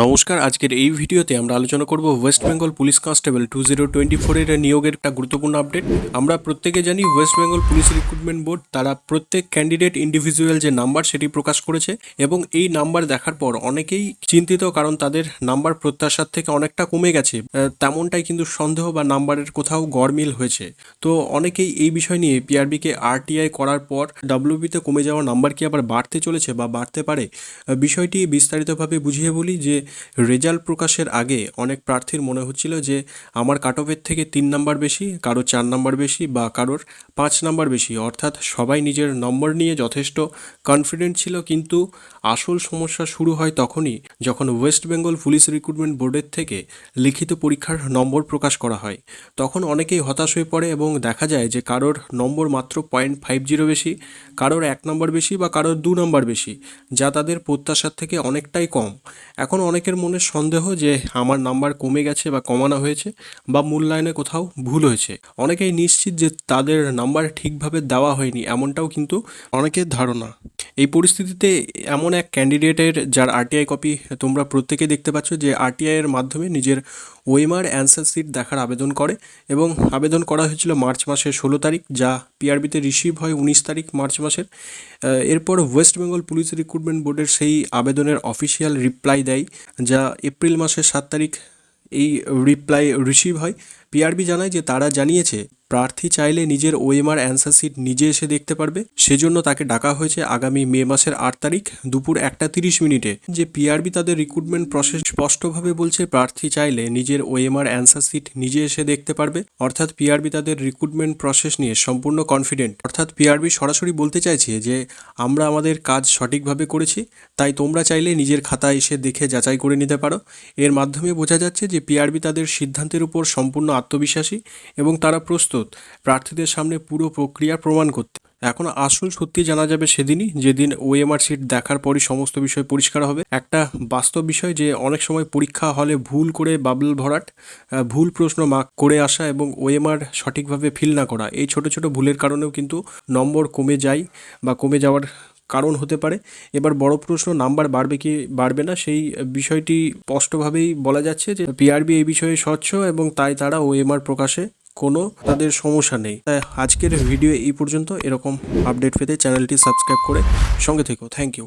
নমস্কার, আজকের এই ভিডিওতে আমরা আলোচনা করব ওয়েস্ট বেঙ্গল পুলিশ কনস্টেবল 2024 এর নিয়োগের একটা গুরুত্বপূর্ণ আপডেট। আমরা প্রত্যেকে জানি West Bengal police recruitment board তারা প্রত্যেক ক্যান্ডিডেট ইন্ডিভিজুয়াল যে নাম্বার সেটি প্রকাশ করেছে এবং এই নাম্বার দেখার পর অনেকেই চিন্তিত, কারণ তাদের নাম্বার প্রত্যাশার থেকে অনেকটা কমে গেছে। তেমনটাই কিন্তু সন্দেহ বা নাম্বারের কোথাও গড়মিল হয়েছে। তো অনেকেই এই বিষয় নিয়ে পিআরবিকে আরটিআই করার পর ডাব্লিউবিতে কমে যাওয়া নাম্বার কি আবার বাড়তে চলেছে বা বাড়তে পারে, বিষয়টি বিস্তারিতভাবে বুঝিয়ে বলি। যে রেজাল্ট প্রকাশের আগে অনেক প্রার্থীর মনে হচ্ছিল যে আমার কাট অফের থেকে 3 নাম্বার বেশি, কারোর 4 নাম্বার বেশি বা কারোর 5 নাম্বার বেশি, অর্থাৎ সবাই নিজের নম্বর নিয়ে যথেষ্ট কনফিডেন্ট ছিল। কিন্তু আসল সমস্যা শুরু হয় তখনই যখন ওয়েস্ট বেঙ্গল পুলিশ রিক্রুটমেন্ট বোর্ডের থেকে লিখিত পরীক্ষার নম্বর প্রকাশ করা হয়। তখন অনেকেই হতাশ হয়ে পড়ে এবং দেখা যায় যে কারোর নম্বর মাত্র 0.50 বেশি, কারোর 1 নম্বর বেশি বা কারোর 2 নম্বর বেশি, যা তাদের প্রত্যাশার থেকে অনেকটাই কম। এখন অনেকের মনে সন্দেহ যে আমার নাম্বার কমে গেছে বা কমানো হয়েছে বা মূল্যায়নে কোথাও ভুল হয়েছে। অনেকেই নিশ্চিত যে তাদের নাম্বার ঠিকভাবে দেওয়া হয়নি, এমনটাও কিন্তু অনেকের ধারণা। এই পরিস্থিতিতে এমন এক ক্যান্ডিডেটের যার আরটিআই কপি তোমরা প্রত্যেকে দেখতে পাচ্ছ, যে আরটিআই এর মাধ্যমে নিজের ওএমআর অ্যান্সার শিট দেখার আবেদন করে এবং আবেদন করা হয়েছিল মার্চ মাসের 16 তারিখ, যা পিআরবিতে রিসিভ হয় 19 তারিখ মার্চ মাসের। এরপর ওয়েস্ট বেঙ্গল পুলিশ রিক্রুটমেন্ট বোর্ডের সেই আবেদনের অফিসিয়াল রিপ্লাই দেয়, যা এপ্রিল মাসের 7 তারিখ এই রিপ্লাই রিসিভ হয়। পিআরবি জানায় যে তারা জানিয়েছে প্রার্থী চাইলে নিজের ওএমআর অ্যান্সার শিট নিজে এসে দেখতে পারবে, সেজন্য তাকে ডাকা হয়েছে আগামী মে মাসের 8 তারিখ দুপুর 1:30 যে পিআরবি তাদের রিক্রুটমেন্ট প্রসেস স্পষ্টভাবে বলছে প্রার্থী চাইলে নিজের ওএমআর অ্যান্সার শিট নিজে এসে দেখতে পারবে। অর্থাৎ পিআরবি তাদের রিক্রুটমেন্ট প্রসেস নিয়ে সম্পূর্ণ কনফিডেন্ট। অর্থাৎ পিআরবি সরাসরি বলতে চাইছে যে আমরা আমাদের কাজ সঠিকভাবে করেছি, তাই তোমরা চাইলে নিজের খাতায় এসে দেখে যাচাই করে নিতে পারো। এর মাধ্যমে বোঝা যাচ্ছে যে পিআরবি তাদের সিদ্ধান্তের উপর সম্পূর্ণ আত্মবিশ্বাসী এবং তারা প্রস্তুত প্রার্থীদের সামনে পুরো প্রক্রিয়া প্রমাণ করতে। এখন আসল সত্যি জানা যাবে সেদিনই, যেদিন ওএমআর শিট দেখার পরই সমস্ত বিষয় পরিষ্কার হবে। একটা বাস্তব বিষয় যে অনেক সময় পরীক্ষা হলে ভুল করে বাবল ভরাট, ভুল প্রশ্ন মার্ক করে আসা এবং ওএমআর সঠিকভাবে ফিল না করা, এই ছোট ছোট ভুলের কারণেও কিন্তু নম্বর কমে যায় বা কমে যাওয়ার কারণ হতে পারে। এবার বড় প্রশ্ন, নাম্বার বাড়বে কি বাড়বে না, সেই বিষয়টি স্পষ্টভাবেই বলা যাচ্ছে যে পিআরবি এই বিষয়ে স্বচ্ছ এবং তাই তারা ওএমআর প্রকাশে কোনো তাদের সমস্যা নেই। তাই আজকের ভিডিও এই পর্যন্ত। এরকম আপডেট পেতে চ্যানেলটি সাবস্ক্রাইব করে সঙ্গে থেকো। Thank you.